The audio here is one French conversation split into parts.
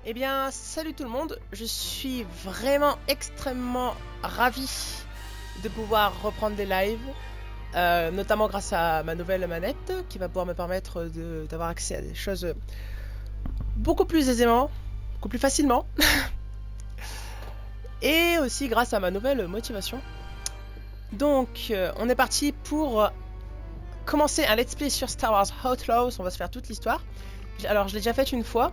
Eh bien, salut tout le monde, je suis vraiment extrêmement ravi de pouvoir reprendre des lives, notamment grâce à ma nouvelle manette qui va pouvoir me permettre d'avoir accès à des choses beaucoup plus aisément, beaucoup plus facilement, et aussi grâce à ma nouvelle motivation. Donc, on est parti pour commencer un let's play sur Star Wars Outlaws, on va se faire toute l'histoire. Alors, je l'ai déjà faite une fois.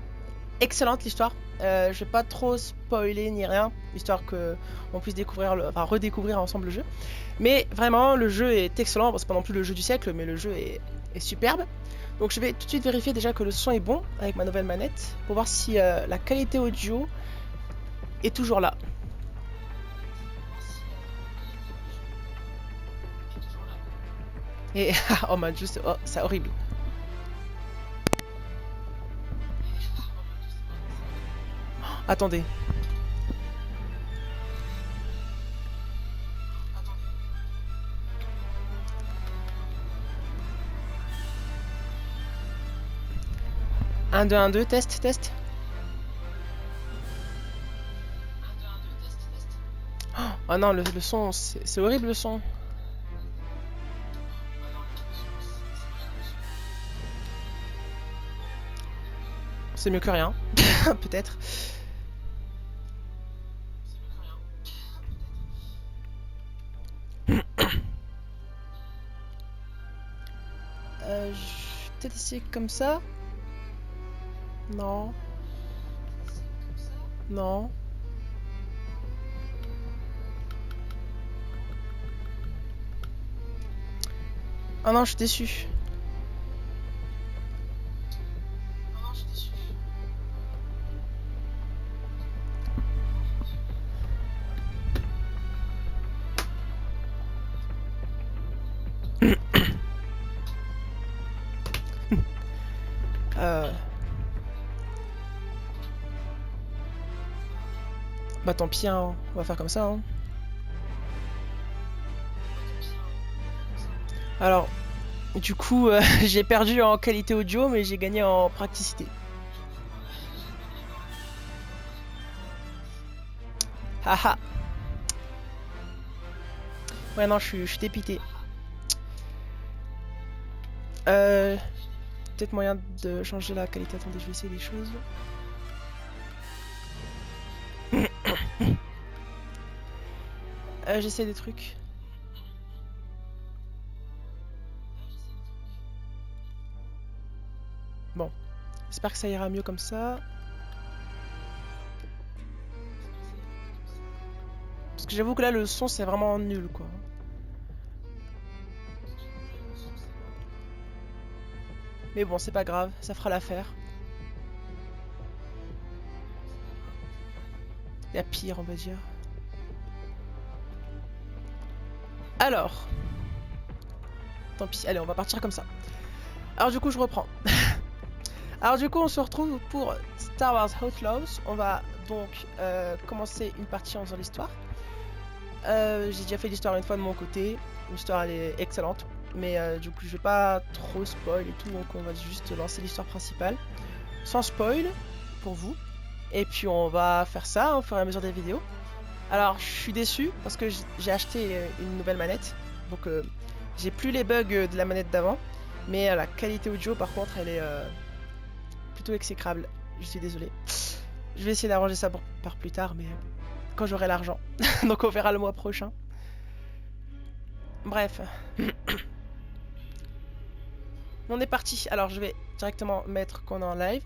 Excellente l'histoire. Je vais pas trop spoiler ni rien, histoire que on puisse découvrir, redécouvrir ensemble le jeu. Mais vraiment, le jeu est excellent. Bon, c'est pas non plus le jeu du siècle, mais le jeu est superbe. Donc je vais tout de suite vérifier déjà que le son est bon avec ma nouvelle manette pour voir si la qualité audio est toujours là. Et oh man, juste, oh, c'est horrible. Attendez. Un 2 1 2 test, test. Oh non, le son, c'est horrible le son. C'est mieux que rien, peut-être. Je vais peut-être essayer comme ça. Non. Non. Ah non, je suis déçu. Euh... Bah tant pis, hein. On va faire comme ça. Hein. Alors, du coup, j'ai perdu en qualité audio, mais j'ai gagné en praticité. Haha. Ouais, non, je suis dépité. Peut-être moyen de changer la qualité. Attendez, je vais essayer des choses. J'essaie des trucs. Bon, j'espère que ça ira mieux comme ça. Parce que j'avoue que là, le son, c'est vraiment nul, quoi. Mais bon, c'est pas grave, ça fera l'affaire. Il y a pire, on va dire. Alors, tant pis, allez, on va partir comme ça. Alors du coup, je reprends. Alors du coup, on se retrouve pour Star Wars Outlaws. On va donc commencer une partie en faisant l'histoire. J'ai déjà fait l'histoire une fois de mon côté. L'histoire, elle est excellente. Mais du coup, je vais pas trop spoil et tout. Donc on va juste lancer l'histoire principale. Sans spoil, pour vous. Et puis on va faire ça au fur et à mesure des vidéos. Alors, je suis déçu parce que j'ai acheté une nouvelle manette. Donc j'ai plus les bugs de la manette d'avant. Mais la qualité audio, par contre, elle est plutôt exécrable. Je suis désolé. Je vais essayer d'arranger ça par plus tard, mais quand j'aurai l'argent. Donc on verra le mois prochain. Bref. On est parti. Alors je vais directement mettre qu'on est en live.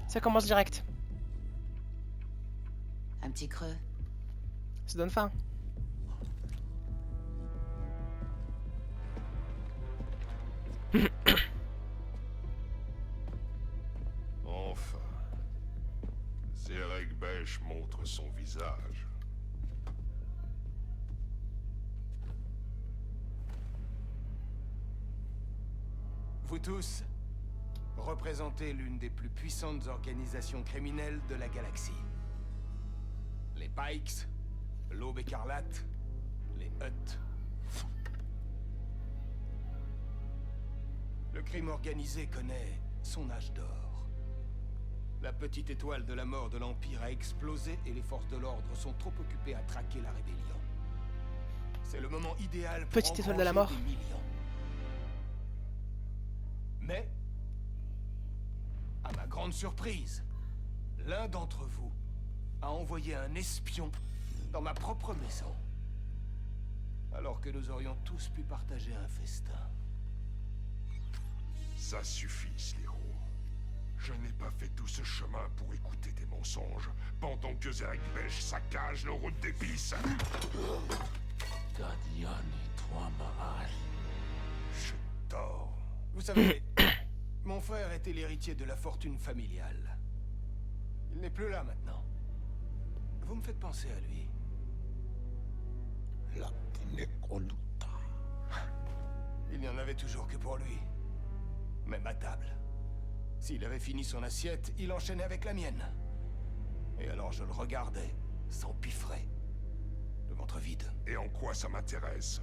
Ça commence direct. Un petit creux. Ça donne faim. Enfin. Zerek Besh montre son visage. Vous tous, représenter l'une des plus puissantes organisations criminelles de la galaxie. Les Pikes, l'Aube écarlate, les Hutt. Le crime organisé connaît son âge d'or. La petite étoile de la mort de l'Empire a explosé et les forces de l'ordre sont trop occupées à traquer la rébellion. C'est le moment idéal pour Petite étoile de la mort. engranger des millions. Mais, à ma grande surprise, l'un d'entre vous a envoyé un espion dans ma propre maison. Alors que nous aurions tous pu partager un festin. Ça suffit, Sliro. Je n'ai pas fait tout ce chemin pour écouter tes mensonges, pendant que Zerek Besh saccage nos routes d'épices. Je dors. Vous savez, mon frère était l'héritier de la fortune familiale. Il n'est plus là maintenant. Vous me faites penser à lui. Il n'y en avait toujours que pour lui. Même à table. S'il avait fini son assiette, il enchaînait avec la mienne. Et alors je le regardais, s'empiffrer. Le ventre vide. Et en quoi ça m'intéresse?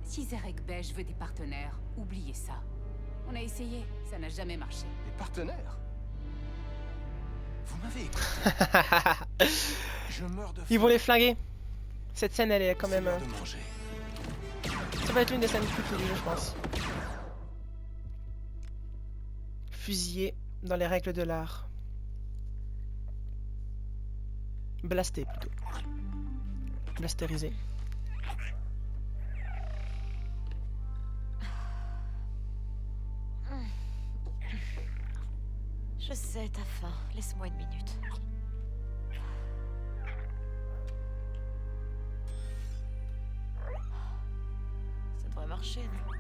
Si Zerek Besh veut des partenaires, oubliez ça. On a essayé, ça n'a jamais marché. Des partenaires? Vous m'avez écouté. Je meurs de faim. Ils vont les flinguer. Cette scène, elle est quand C'est même... l'heure de manger. Ça va être l'une des scènes plus connues, je pense. Fusillé dans les règles de l'art. Blasté, plutôt. Blastérisé. Je sais, t'as faim. Laisse-moi une minute. Ça devrait marcher, non?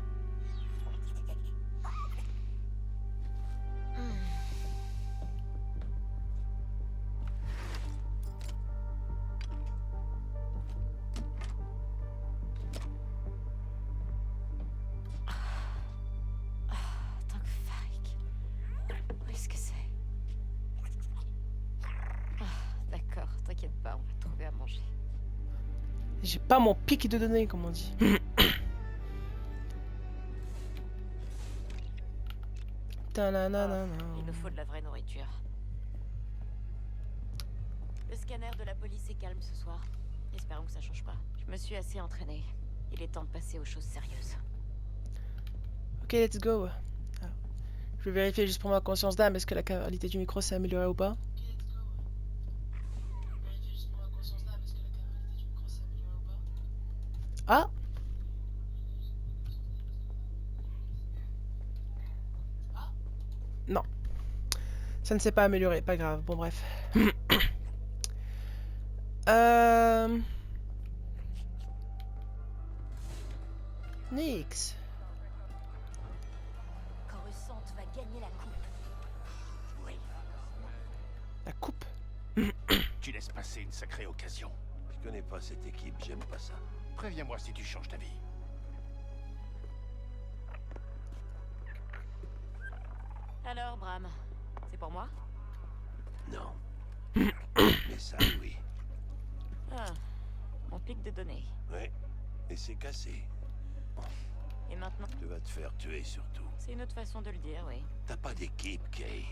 Tant que Farik. Où est-ce que c'est? D'accord, t'inquiète pas, on va trouver à manger. J'ai pas mon pic de données, comme on dit. Ta-na-na-na-na. Il nous faut de la vraie nourriture. Le scanner de la police est calme ce soir. Espérons que ça change pas. Je me suis assez entraînée. Il est temps de passer aux choses sérieuses. Ok, let's go. Alors, je vais vérifier juste pour ma conscience d'âme, est-ce que la qualité du micro s'est améliorée ou pas? Ah! Non. Ça ne s'est pas amélioré, pas grave. Bon, bref. Nix. Coruscant va gagner la coupe. Oui, La coupe. tu laisses passer une sacrée occasion. Je connais pas cette équipe, j'aime pas ça. Préviens-moi si tu changes d'avis. Alors, Bram, c'est pour moi? Non. Mais ça, oui. Ah, mon pic de données. Ouais. Et c'est cassé. Et maintenant? Tu vas te faire tuer surtout. C'est une autre façon de le dire, oui. T'as pas d'équipe, Kay.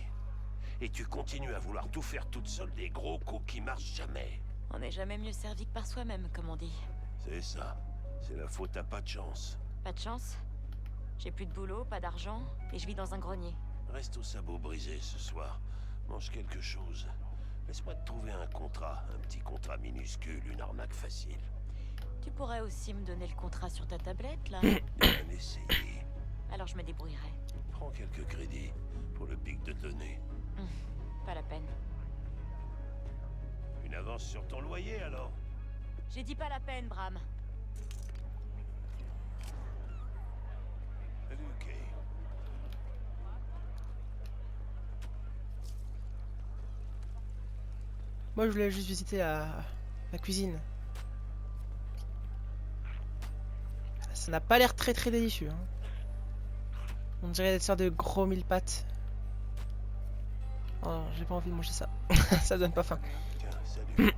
Et tu continues à vouloir tout faire toute seule, des gros coups qui marchent jamais. On n'est jamais mieux servi que par soi-même, comme on dit. C'est ça. C'est la faute à pas de chance. Pas de chance. J'ai plus de boulot, pas d'argent, et je vis dans un grenier. Reste au sabot brisé ce soir. Mange quelque chose. Laisse-moi te trouver un contrat. Un petit contrat minuscule, une arnaque facile. Tu pourrais aussi me donner le contrat sur ta tablette, là? Bien essayé. Alors je me débrouillerai. Prends quelques crédits pour le pic de données. Pas la peine. Une avance sur ton loyer alors? J'ai dit pas la peine, Bram. Salut, Kay. Moi, je voulais juste visiter la cuisine. Ça n'a pas l'air très très délicieux. Hein. On dirait des sortes de gros mille pattes. Oh, j'ai pas envie de manger ça. Ça donne pas faim. Tiens, salut.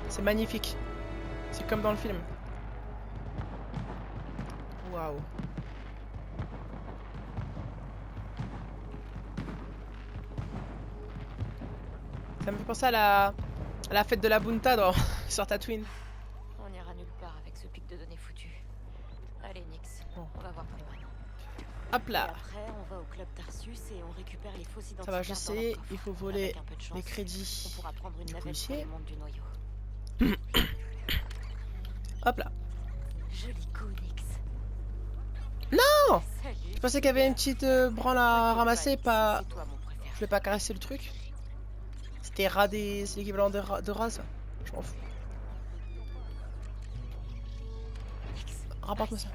C'est magnifique. C'est comme dans le film. Waouh. Ça me fait penser à la fête de la Bunta dans... sur Tatooine. On n'ira nulle part avec ce pic de données foutu. Allez, Nyx, Bon. on va voir Freeman. Hop Et là. après, on va au club Tarsus et on récupère les fausses identités. Ça va, je sais. Il faut voler les crédits. On pourra prendre une du navette pour policier. le monde du noyau. Hop là. Joli coup, Nyx. Non! Salut. Je pensais qu'il y avait une petite branle à ramasser, pas... C'est toi, mon préféré. Je vais pas caresser le truc. C'était rat des... C'est l'équivalent de rat, ça. Je m'en fous. Nyx, Rapporte-moi ça.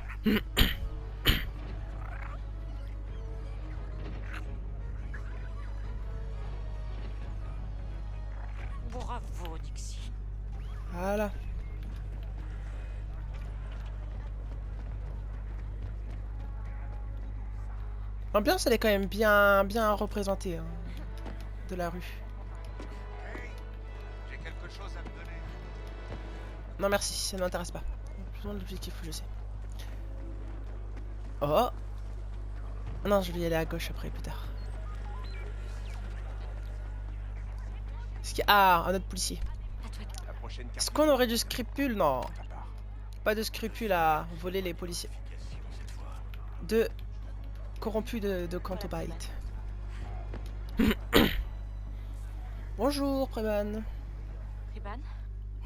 bravo, Nyxie. Voilà. L'ambiance, elle est quand même bien représentée, hein, de la rue. Hey, j'ai quelque chose à te donner. Non merci, ça ne m'intéresse pas. Je demande l'objectif, je sais. Oh! Non, je vais y aller à gauche après, plus tard. Ah, un autre policier. La prochaine Est-ce carte. qu'on aurait du scrupule? Non. Pas de scrupule à voler les policiers. De corrompus de Cantobite. Bonjour, Preman. Freeman,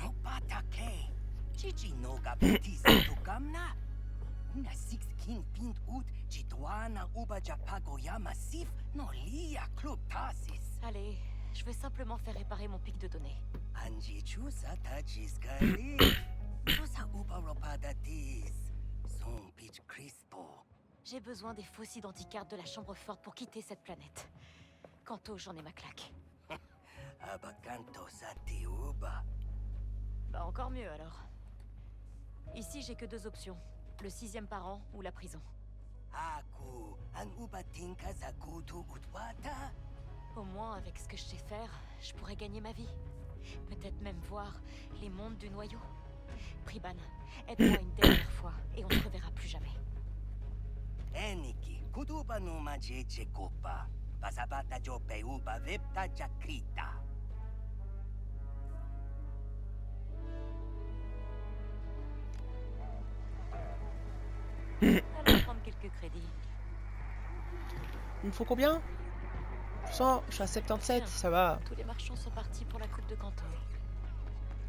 No patake. Chichi no ga baptize to kamna. Una 16 pint ut chitwana uba japagoya massif no lia club tasis. allez, je vais simplement faire réparer mon pic de données. Anji chusa tachiskali. Chusa uba ropadatis. Son pitch crispo. J'ai besoin des fausses identicartes de la chambre forte pour quitter cette planète. Quanto, j'en ai ma claque. Abakanto sati uba. Bah encore mieux alors. Ici, j'ai que deux options. Le 6e parent ou la prison. Aku an uba tinka zakutu utwata. Au moins, avec ce que je sais faire, je pourrais gagner ma vie. Peut-être même voir les mondes du noyau. Priban, aide-moi une dernière fois et on se reverra plus jamais. Eniki, kutuba no majeche kopa. Pasabata jope uba vepta jakrita. Allons prendre quelques crédits. Il me faut combien? 100, je suis à 77, ça va. Tous les marchands sont partis pour la coupe de Kanto.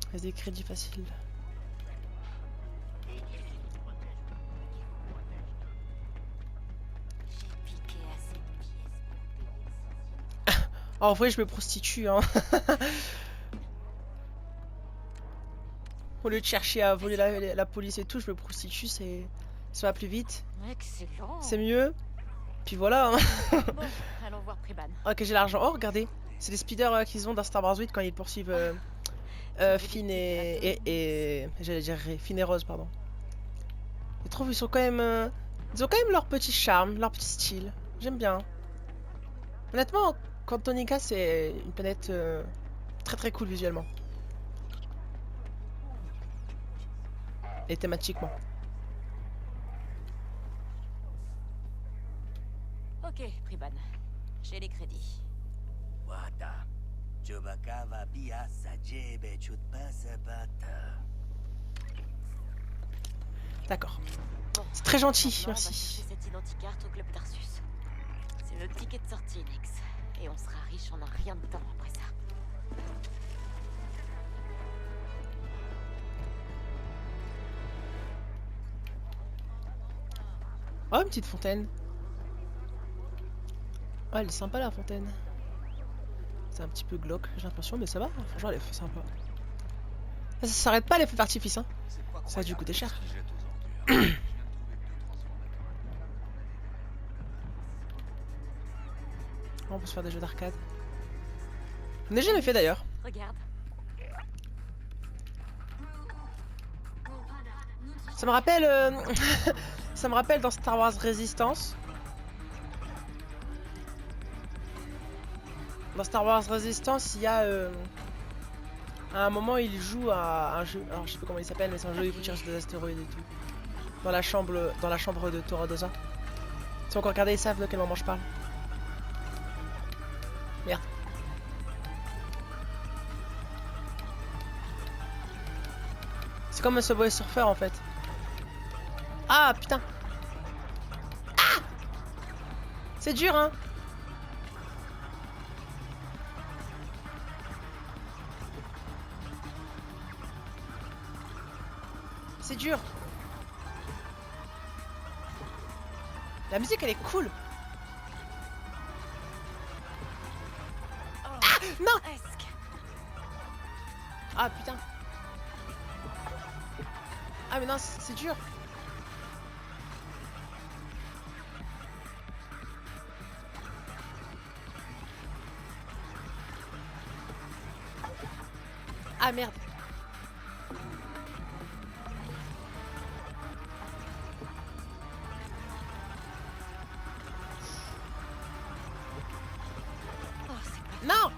Il y a des crédits faciles. J'ai piqué assez de pièces. En vrai, je me prostitue, hein. Au lieu de chercher à voler la police et tout, je me prostitue, ça va plus vite. Excellent. C'est mieux. Puis voilà, hein. Bon, allons voir Priban. Ok, j'ai l'argent. Oh, regardez. C'est les speeders qu'ils ont dans Star Wars 8 quand ils poursuivent Finn et j'allais dire Finn et Rose, pardon. Je trouve ils sont quand même... ils ont quand même leur petit charme, leur petit style. J'aime bien. Honnêtement, Cantonica, c'est une planète très très cool visuellement. Et thématiquement. Ok, Priban. J'ai les crédits. Wata. Chubakava bia sajebe chutpasabata. D'accord. Bon, C'est très gentil, maintenant, On va merci. chercher cette identicarte au club Tarsus. C'est notre ticket de sortie, Nyx. Et on sera riche en un rien de temps après ça. Oh, une petite fontaine. Oh, elle est sympa la fontaine. C'est un petit peu glauque, j'ai l'impression, mais ça va. Franchement, elle est sympa. Ça s'arrête pas les feux d'artifice, hein. Ça a dû coûter cher. On peut se faire des jeux d'arcade. Je n'ai jamais fait d'ailleurs. Regarde. Ça me rappelle... ça me rappelle dans Star Wars Resistance. Dans Star Wars Resistance, il y a... à un moment, il joue à un jeu... Alors, je sais pas comment il s'appelle, mais c'est un jeu où il faut tirer sur des astéroïdes et tout. Dans la chambre de Toradoza. Si on regardé, ils savent de quel moment je parle. Merde. C'est comme un Subway Surfer en fait. Ah putain. Ah, c'est dur hein. C'est dur. La musique elle est cool. Ah non. Presque. Ah putain. Ah mais non c'est dur. Ah merde. Oh, c'est pas... Non.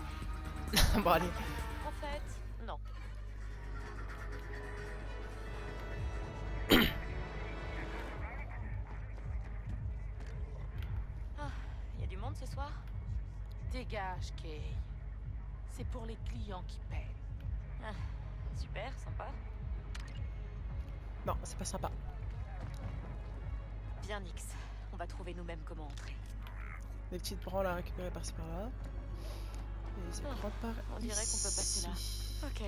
Bon allez. En fait, non. Ah, y a du monde ce soir? Dégage, Kay. C'est pour les clients qui paient. Ah, super, sympa. Non c'est pas sympa. Bien, Nix. On va trouver nous-mêmes comment entrer. Des petites branles à récupérer par-ci par-là. Et ça Ah, prend par on dirait qu'on peut passer là. ici. Ok.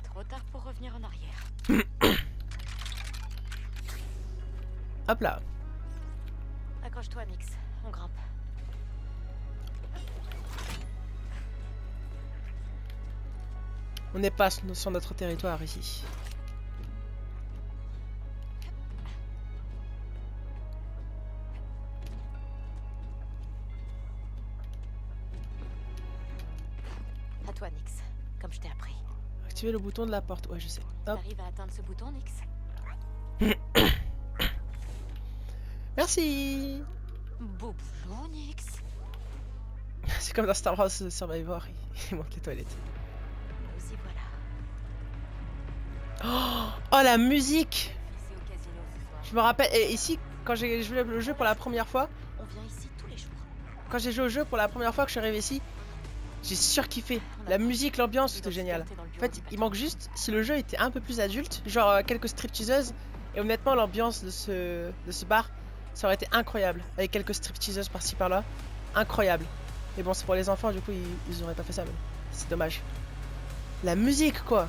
Trop tard pour revenir en arrière. Hop là. Accroche-toi, Nix. On grimpe. On n'est pas sur notre territoire ici. À toi, Nix. Comme je t'ai appris. Activer le bouton de la porte. Ouais je sais. Hop. T'arrives à atteindre ce bouton, Nix? Merci. Beau boulot, Nix. C'est comme dans Star Wars Survivor. Il monte les toilettes. Nous y voilà. Oh la musique. Ici au casino ce soir. Je me rappelle, et ici, quand j'ai joué le jeu pour la première fois, On vient ici tous les jours. quand j'ai joué au jeu pour la première fois que je suis arrivé ici, j'ai surkiffé. La musique, l'ambiance, c'était génial. En fait, il manque juste, si le jeu était un peu plus adulte, genre quelques stripteaseuses, et honnêtement, l'ambiance de ce bar, ça aurait été incroyable. Avec quelques stripteaseuses par-ci par-là, incroyable. Et bon, c'est pour les enfants, du coup, ils auraient pas fait ça, mais c'est dommage. La musique, quoi.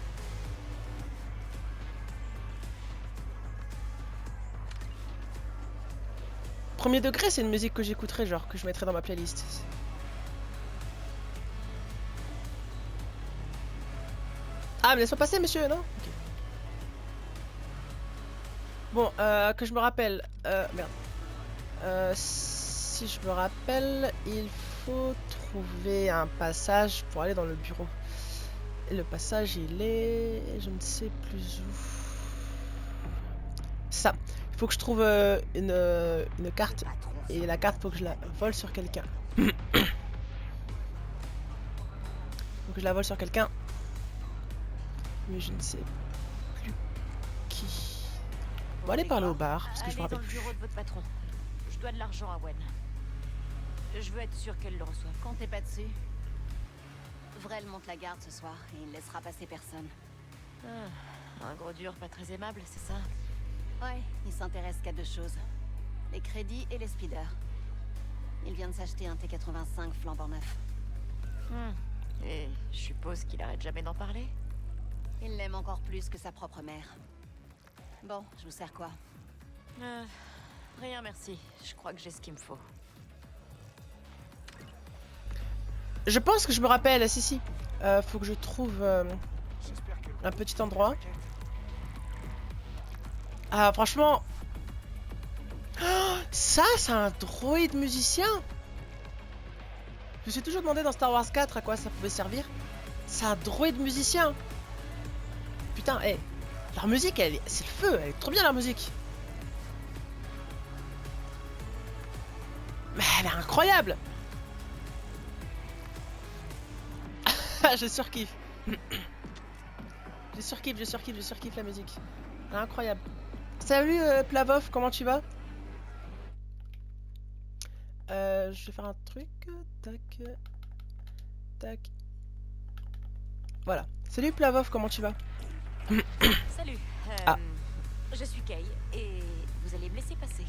Premier degré, c'est une musique que j'écouterais, genre que je mettrais dans ma playlist. Ah, mais laisse-moi passer, monsieur, non? Ok. Bon, que je me rappelle. Merde. Si je me rappelle, il faut trouver un passage pour aller dans le bureau. Et le passage, il est... Je ne sais plus où. Ça. Il faut que je trouve une carte. Et la carte, faut que je la vole sur quelqu'un. Faut que je la vole sur quelqu'un. Mais je ne sais plus qui. On va aller parler au bar, parce que je me rappelle Allez dans le plus. bureau de votre patron. Je dois de l'argent à Wen. Je veux être sûr qu'elle le reçoive. Comptez pas dessus. Vrel monte la garde ce soir et il laissera passer personne. Ah, un gros dur pas très aimable, c'est ça? Ouais, il s'intéresse qu'à deux choses. Les crédits et les speeders. Il vient de s'acheter un T85 flambant neuf. Et je suppose qu'il arrête jamais d'en parler? Il l'aime encore plus que sa propre mère. Bon, je vous sers quoi? Rien merci, je crois que j'ai ce qu'il me faut. Je pense que je me rappelle, si. Faut que je trouve un petit endroit. Ah, franchement. Oh, ça, c'est un droïde musicien. Je me suis toujours demandé dans Star Wars 4 à quoi ça pouvait servir. C'est un droïde musicien. Putain, hé. Leur musique, c'est le feu. Elle est trop bien, leur musique. Mais elle est incroyable. Je surkiffe. Je surkiffe la musique. Elle est incroyable. Salut Plavov, comment tu vas? Je vais faire un truc. Tac. Tac. Voilà. Salut Plavov, comment tu vas? Salut. Ah. Je suis Kay et vous allez me laisser passer.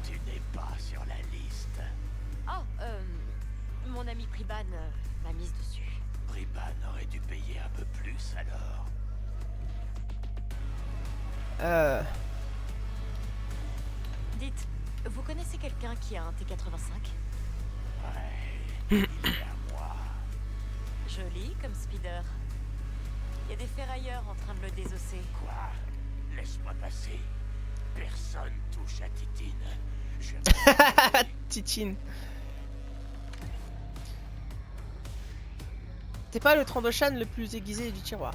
Tu n'es pas sur la liste. Oh, mon ami Priban m'a mise dessus. Priban aurait dû payer un peu plus alors. Dites, vous connaissez quelqu'un qui a un T-85? Ouais, il est à moi. Joli comme speeder. Il y a des ferrailleurs en train de le désosser. Quoi? Laisse-moi passer. Personne touche à Titine. Je... Titine. T'es pas le Trandoshan le plus aiguisé du tiroir.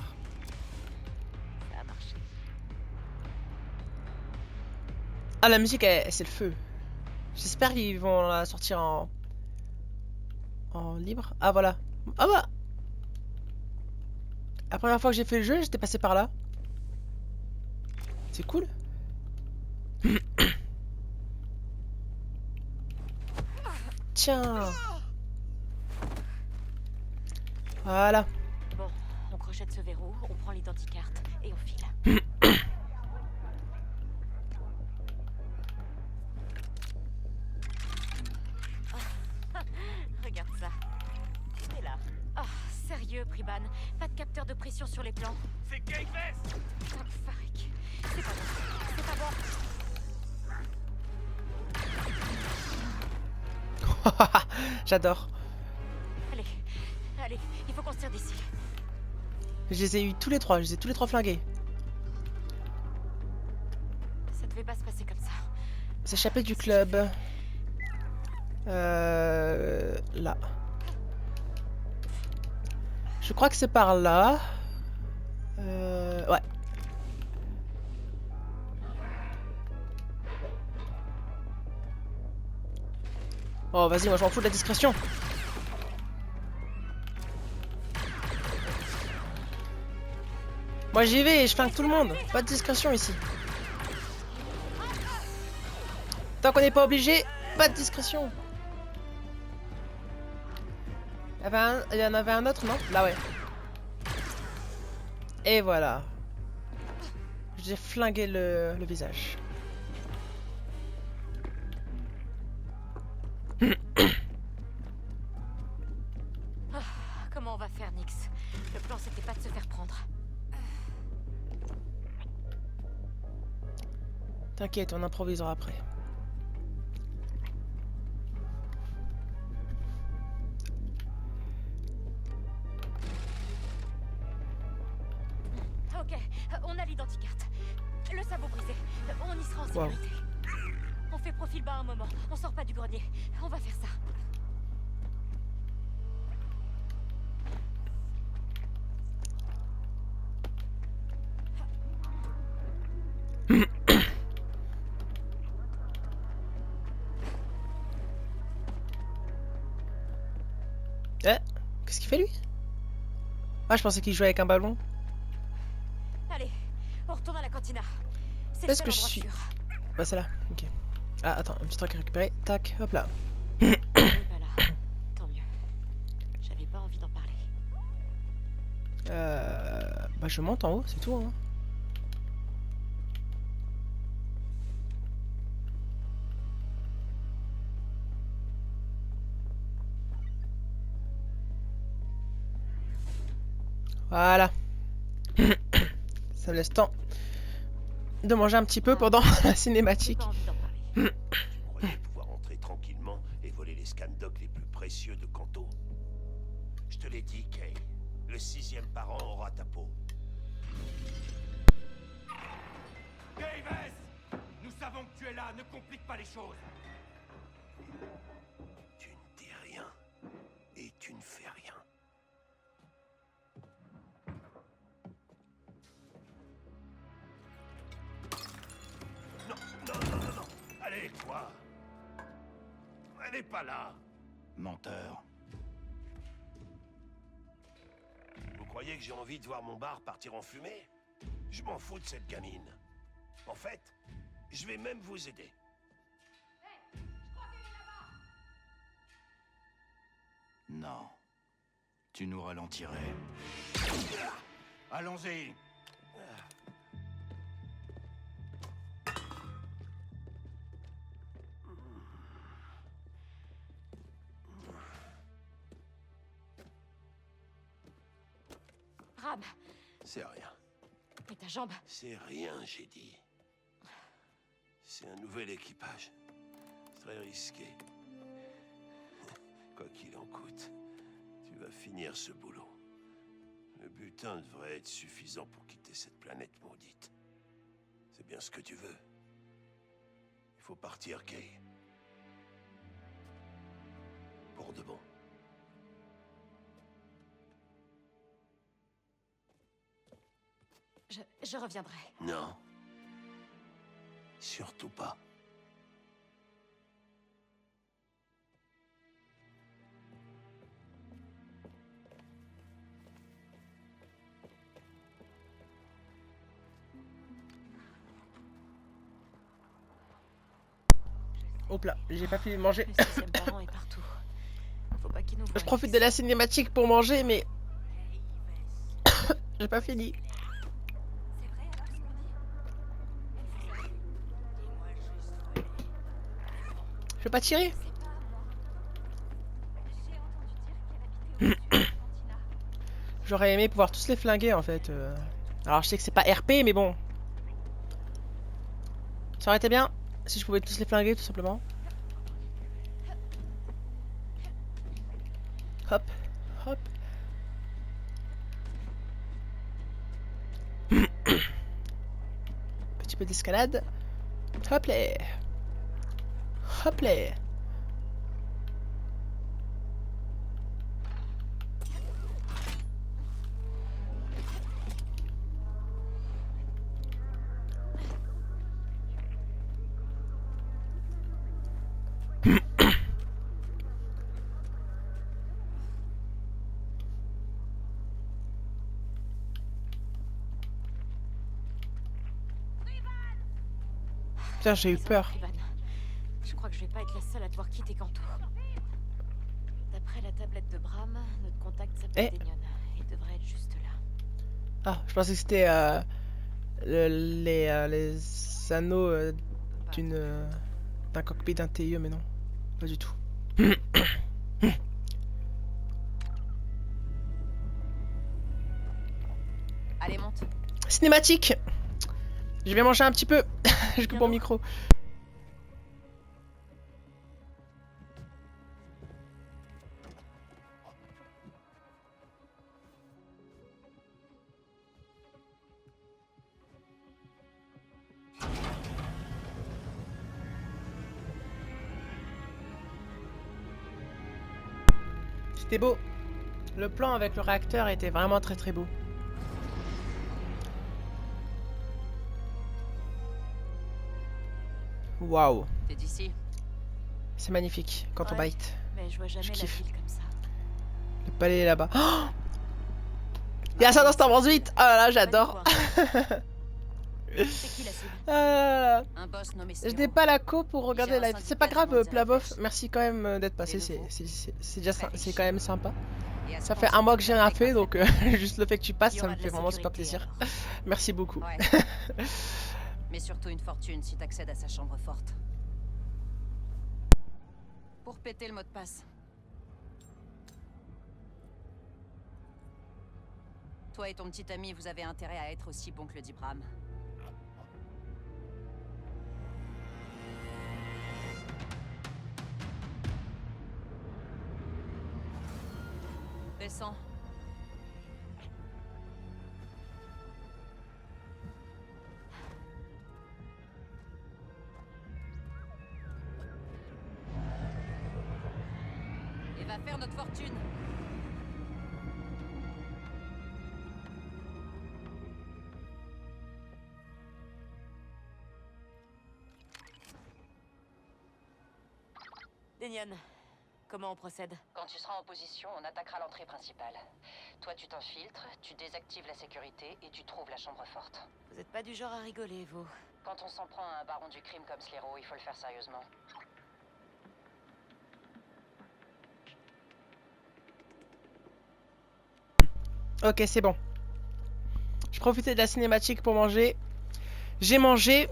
Ça a marché. Ah, la musique, c'est le feu. J'espère qu'ils vont la sortir en libre. Ah, voilà. Ah bah. La première fois que j'ai fait le jeu, j'étais passé par là. C'est cool. Tiens. Voilà. Bon, on crochette ce verrou, on prend l'identi-carte et on file. Regarde ça. Tout est là. Oh, sérieux, Priban. Pas de capteur de pression sur les plans. C'est Kate Vest. Oh, Farik. C'est pas bon. C'est pas bon. J'adore. Allez, allez, il faut qu'on se tire d'ici. Je les ai eu tous les trois. Je les ai tous les trois flingués. Ça devait pas se passer comme ça. S'échapper du club. Là. Je crois que c'est par là. Ouais. Oh, vas-y, moi je m'en fous de la discrétion. Moi j'y vais et je flingue tout le monde. Pas de discrétion ici. Tant qu'on n'est pas obligé, pas de discrétion. Il y en avait un autre, non? Là, ouais. Et voilà. J'ai flingué le visage. Comment on va faire, Nyx? Le plan, c'était pas de se faire prendre. T'inquiète, on improvisera après. Ok, on a l'identi-carte. Le sabot brisé. On y sera en Wow. sécurité. On fait profil bas un moment. On sort pas du grenier. On va faire ça. Qu'est-ce qu'il fait lui? Ah, je pensais qu'il jouait avec un ballon. Allez, on retourne à la cantina. C'est Est-ce que je suis... Bah c'est là, ok. Ah attends, un petit truc à récupérer. Tac, hop là. On est pas là. Tant mieux. J'avais pas envie d'en parler. Bah je monte en haut, c'est tout hein. Voilà. Ça me laisse temps de manger un petit peu pendant la cinématique. Pas envie d'en parler. Tu croyais pouvoir entrer tranquillement et voler les scandocs les plus précieux de Kanto? Je te l'ai dit, Kay. Le 6e parent aura ta peau. Kate Vest. Nous savons que tu es là. Ne complique pas les choses. Tu ne dis rien et tu ne fais rien. n'est pas là. Menteur. Vous croyez que j'ai envie de voir mon bar partir en fumée? Je m'en fous de cette gamine. En fait, je vais même vous aider. Non. Tu nous ralentirais. Allons-y. Bram, C'est rien. et ta jambe? C'est rien, j'ai dit. C'est un nouvel équipage. Très risqué. Quoi qu'il en coûte, tu vas finir ce boulot. Le butin devrait être suffisant pour quitter cette planète maudite. C'est bien ce que tu veux. Il faut partir, Kay. Pour de bon. Je reviendrai. Non. Surtout pas. Hop là, j'ai pas fini de manger. Le sixième parent est partout. Faut pas qu'il nous voie. Je profite de la cinématique pour manger, mais j'ai pas fini. Je peux pas tirer. J'aurais aimé pouvoir tous les flinguer en fait. Alors je sais que c'est pas RP, mais bon. Ça aurait été bien si je pouvais tous les flinguer tout simplement. Hop, hop. Petit peu d'escalade. Hop là. Hop là. Putain, j'ai eu peur. Je crois que je vais pas être la seule à devoir quitter Kanto. D'après la tablette de Bram, notre contact s'appelle Daignon. Il devrait être juste là. Ah, je pensais que c'était les anneaux d'un cockpit d'un TIE, mais non, pas du tout. Allez, monte. Cinématique. Je vais manger un petit peu. Je coupe mon micro. C'était beau. Le plan avec le réacteur était vraiment très très beau. Waouh. T'es d'ici? C'est magnifique quand on bite. Mais je vois jamais la kiffe. ville comme ça. Le palais est là-bas. Oh, il y a ça dans Star Wars 8. Oh là là, j'adore. C'est qui la cible? Un boss nommé Je n'ai pas la co pour regarder la live. C'est pas grave, Plavov. Merci quand même d'être passé. C'est déjà c'est quand même sympa. Ça fait un mois que j'ai rien fait, donc juste le fait que tu passes, ça me fait vraiment super plaisir. Merci beaucoup. Ouais. Mais surtout une fortune si t'accèdes à sa chambre forte. Pour péter le mot de passe. Toi et ton petit ami, vous avez intérêt à être aussi bon que le dit Bram. Descends. Et va faire notre fortune. Denyon, comment on procède? Quand tu seras en position, on attaquera l'entrée principale. Toi, tu t'infiltres, tu désactives la sécurité et tu trouves la chambre forte. Vous êtes pas du genre à rigoler, vous. Quand on s'en prend à un baron du crime comme Slero, il faut le faire sérieusement. Ok, c'est bon. Je profitais de la cinématique pour manger. J'ai mangé.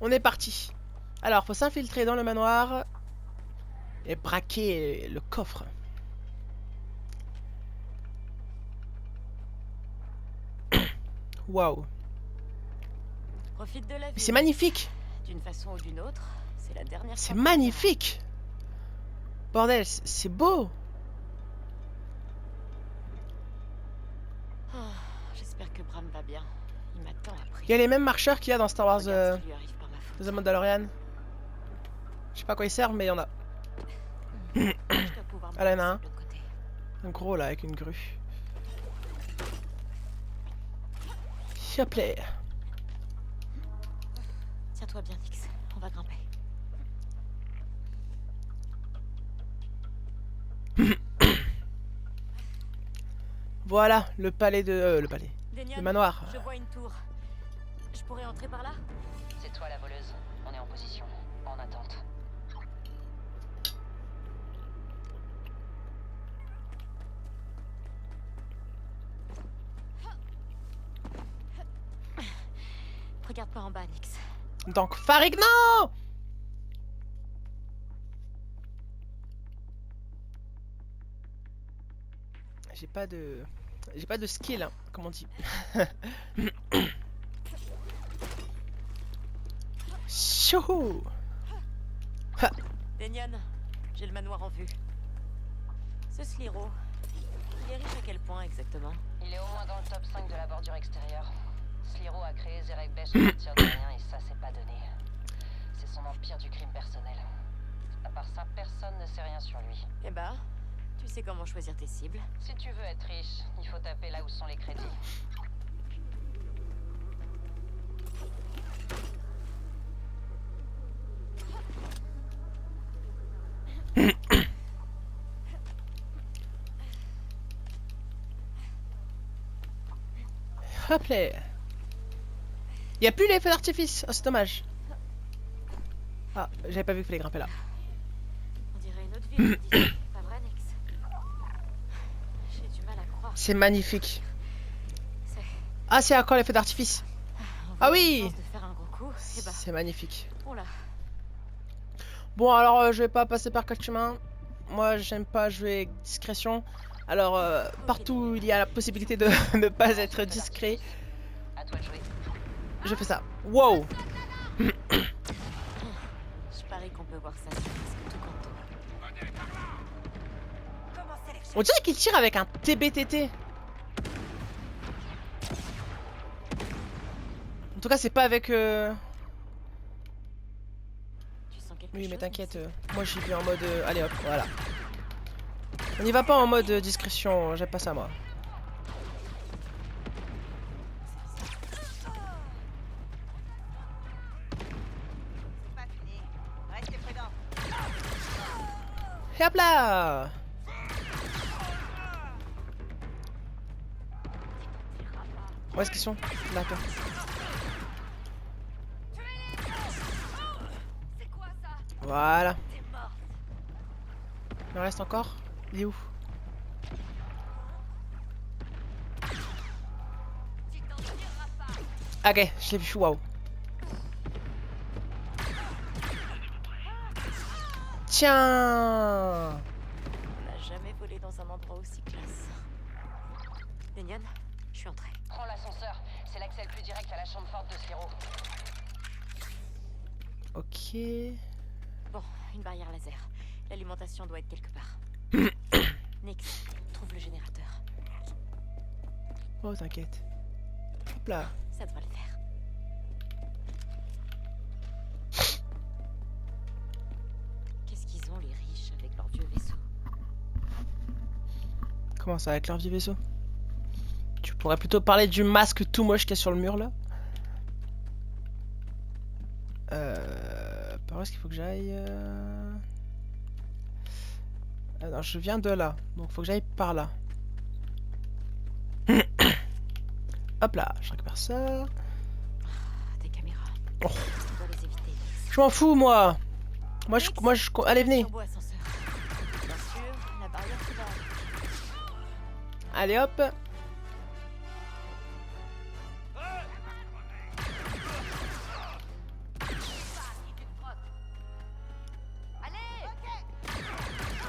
On est parti. Alors, faut s'infiltrer dans le manoir et braquer le coffre. Waouh. Profite de la vie. C'est magnifique. D'une façon ou d'une autre, c'est la dernière. C'est magnifique. Bordel, c'est beau. Oh, j'espère que Bram va bien. Il m'a tant appris. Il y a les mêmes marcheurs qu'il y a dans Star Wars Regarde ce qui lui arrive par ma faute. The Mandalorian. Je sais pas à quoi ils servent, mais il y en a. Je dois pouvoir me Ah là, il y en a un. passer de l'autre côté. Un gros là, avec une grue. Hop là. Tiens-toi bien, Nix. On va grimper. Voilà, le palais de... le palais. Denyon, Le manoir. je vois une tour. Je pourrais entrer par là? C'est toi la voleuse. On est en position, en attente. Regarde pas en bas, Nix. Donc, Farig, non! J'ai pas de... J'ai pas de skill, hein, comme on dit. Chouhou! Ha. Denyon, j'ai le manoir en vue. Ce Slero, il est riche à quel point exactement? Il est au moins dans le top 5 de la bordure extérieure. Slero a créé Zerek Besh à partir de rien et ça, c'est pas donné. C'est son empire du crime personnel. À part ça, personne ne sait rien sur lui. Eh bah, tu sais comment choisir tes cibles. Si tu veux être riche, il faut taper là où sont les crédits. Hop là. Y a plus les feux d'artifice. Oh, c'est dommage. Ah, j'avais pas vu qu'il fallait grimper là. On dirait une autre ville, d'ici. Pas vrai, Nix? J'ai du mal à croire. C'est magnifique. C'est... Ah, c'est encore les feux d'artifice. On Ah va oui! avoir une chance de faire un gros coup. Eh bah, C'est magnifique. on l'a. Bon, alors je vais pas passer par quatre chemins. Moi, j'aime pas jouer avec discrétion. Alors, partout où il y a la possibilité de ne pas être discret, À toi de jouer. je fais ça. Wow! Je parie qu'on peut voir ça sur presque tout canton. On dirait qu'il tire avec un TBTT. En tout cas, c'est pas avec... Tu sens quelque Oui, mais chose, t'inquiète, Nix? moi j'y vais en mode... allez hop, voilà. On n'y va pas en mode discrétion, j'aime pas ça moi. Pas fini. Restez prudents. Et hop là! Où est-ce qu'ils sont? Là, toi. C'est quoi ça? Voilà. T'es morte. Il en reste encore? Il est où? Tu t'en tireras pas. Ok, je l'ai vu, waouh. Tiens! On n'a jamais volé dans un endroit aussi classe. Denyon, je suis entrée. Prends l'ascenseur. C'est l'accès le plus direct à la chambre forte de Slero. Ok. Bon, une barrière laser. L'alimentation doit être quelque part. Nix, trouve le générateur. Oh, t'inquiète. Hop là. Ça devrait le faire. Qu'est-ce qu'ils ont, les riches, avec leur vieux vaisseau? Comment ça, avec leur vieux vaisseau? Tu pourrais plutôt parler du masque tout moche qu'il y a sur le mur là. Par où est-ce qu'il faut que j'aille non, je viens de là, donc faut que j'aille par là. Hop là, je récupère ça. Des caméras. Oh. On doit les éviter. Je m'en fous, moi. Allez, venez. Turbo ascenseur. Bien sûr, la barrière se barre. Allez, hop.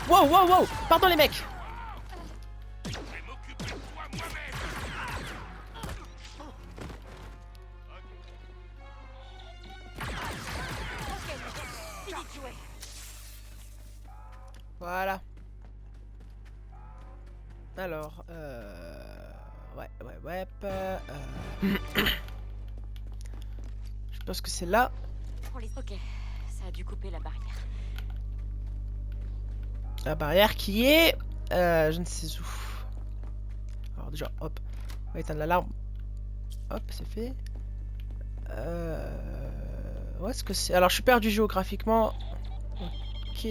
Wow, wow, wow. Pardon, les mecs. Voilà. Alors, ouais. Je pense que c'est là. Ok, ça a dû couper la barrière. La barrière qui est... je ne sais où. Alors déjà, hop. On va éteindre l'alarme. Hop, c'est fait. Où est-ce que c'est? Alors, je suis perdu géographiquement. Ok.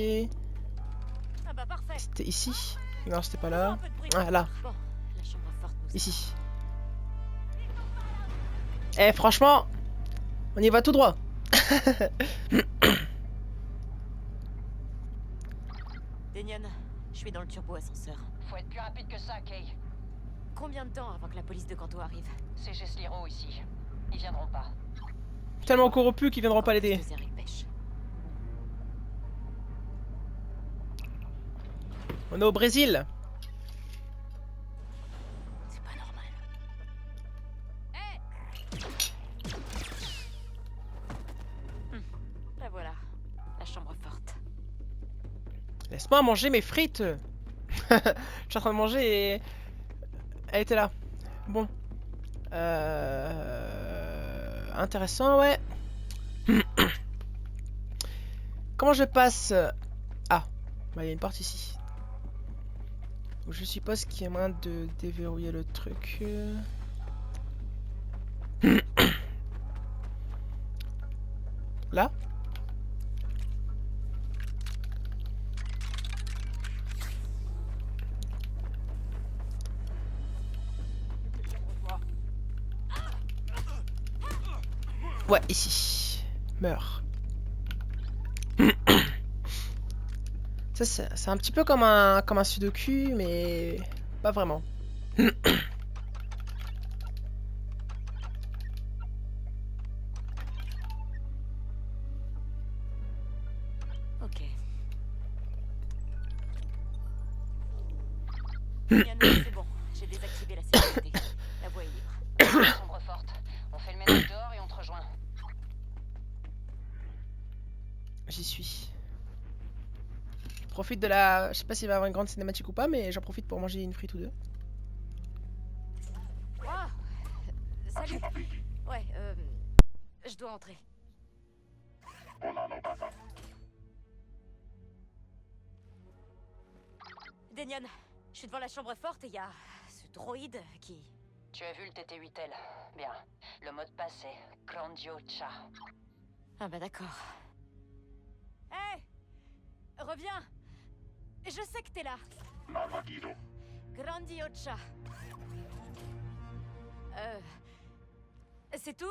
Ah bah parfait. C'était ici? Non, c'était pas là. Ah, là. Bon, la chambre forte nous Ici. Eh, franchement, on y va tout droit. Denion, je suis dans le turbo ascenseur. Faut être plus rapide que ça, Kay. Combien de temps avant que la police de Kanto arrive? C'est chez Sliro ici. Ils viendront pas. Tellement corrompus qu'ils viendront pas l'aider. On est au Brésil. C'est pas normal. La voilà, la chambre forte. Laisse-moi manger mes frites. Je suis en train de manger et... Elle était là. Bon. Intéressant, ouais. Comment je passe? Ah, bah, il y a une porte ici. Donc, je suppose qu'il y a moyen de déverrouiller le truc. Là? Ouais, ici. Meurs. Ça, c'est un petit peu comme un sudoku, mais pas vraiment. Ok. C'est bon, j'ai désactivé la sécurité. La voie est libre. Chambre forte. On fait le ménage dehors et on te rejoint. J'y suis. Je profite de la... Je sais pas s'il va y avoir une grande cinématique ou pas, mais j'en profite pour manger une frite ou deux. Ah, salut. Ouais, je dois entrer. Denion, je suis devant la chambre forte et il y a ce droïde qui... Tu as vu le TT-8L? Bien. Le mot de passe est Grandiocha. Ah bah d'accord. Hé, reviens. Je sais que t'es là. Grandiocha. C'est tout?